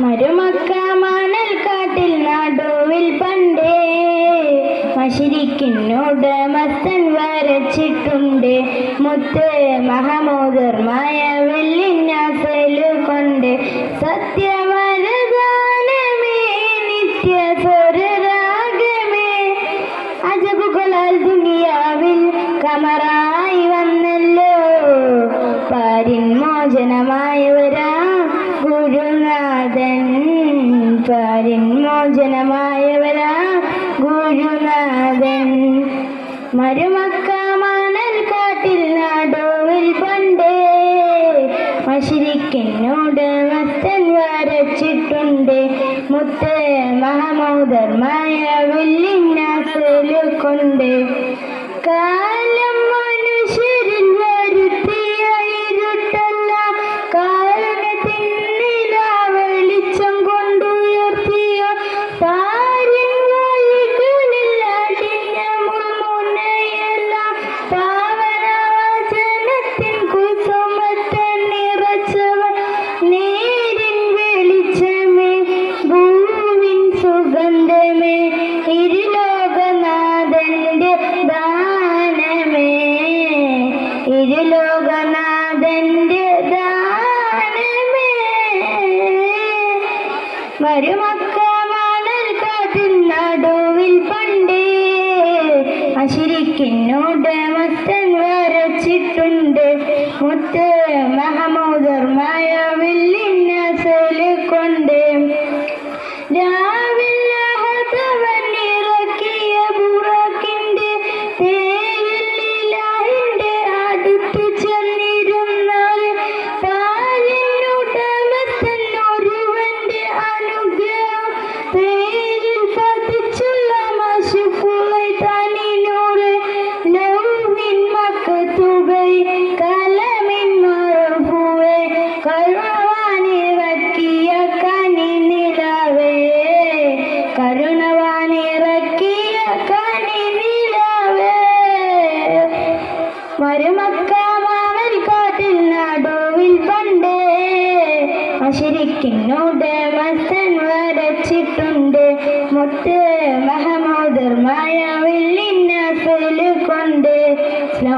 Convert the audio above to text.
മരുമക്ക മണൽക്കാട്ടിൽ നടുവിൽ പണ്ടേ മശിരിക്കിനോട് മസ്തൻ വരച്ചിട്ടുണ്ട്. മുത്ത് മഹമൂദർമായ വെള്ളിഞ്ഞാസലു കൊണ്ട് സത്യവരദാനമേ നിത്യ സ്വരരാഗമേ അജബുകളാൽ ദുനിയാവിൽ കമറായി വന്നല്ലോ. പാരിൻ മോചനമായവരാ ഗുരുനാഥൻ, പാരിൻ മോചനമായവരാ ഗുരുനാഥൻ. മരുമക്ക മണൽക്കാട്ടിൽ നടുവിൽ പണ്ടേ മശിരിക്കിനോട് മസ്തൻ വരച്ചിട്ടുണ്ട്. മുത്ത് മഹമൂദർമായ വെള്ളിഞ്ഞാസലു കൊണ്ട് കാലം മനുഷ്യരിൽ വരുത്തിയ ഇരുട്ടല്ല കാരണത്തിന്നില വെളിച്ചം കൊണ്ടുയർത്തിയ പാരിൻ വഴികളിൽ അടിഞ്ഞ മുൾമുനയല്ല പാവനവചനത്തിൻ കുസുമത്തെ നിറച്ചവൻ നേരിൻ വെളിച്ചമേ ഭൂവിൻ സുഗന്ധമേ ഇരുലോകനാഥന്റെ ദാനമേ, ഇരുലോകനാഥന്റെ ദാനമേ. മരുമക്ക മണൽക്കാട്ടിൽ നടുവിൽ പണ്ടേ മശിരിക്കിനോട് മസ്തൻ വരച്ചിട്ടുണ്ട്. മുത്ത് മഹമൂദർമായ വെള്ളിഞ്ഞാസലു കൊണ്ട് രാവിൽ അഹദവൻ ഇറക്കിയ ബുറാക്കിന്റെ തേരിലിലാഹിന്റെ അടുത്തു ചെന്നിരുന്നാൽ പാലിനുടമസ്ഥൻ ഒരുവന്റെ അനുഗ്രഹം പേരിൽ പതിച്ചുള്ള മശുഫുളൈ തനിനൂറ് ലൗഹിൻ മക്തുബൈ കലമിൻ മർഫൂവേ കരുണവാനിറക്കിയ കനി നിലവേ, കരുണവാനിറക്കിയ കനി നിലവേ. മരുമക്ക മണൽക്കാട്ടിൽ നടുവിൽ പണ്ടേ മശിരിക്കിനോട് മസ്തൻ വരച്ചിട്ടുണ്ട്. മുത്ത് മഹമൂദർമായ വെള്ളിഞ്ഞാസലു കൊണ്ട്. അസ്സലാമു അലൈക്കും.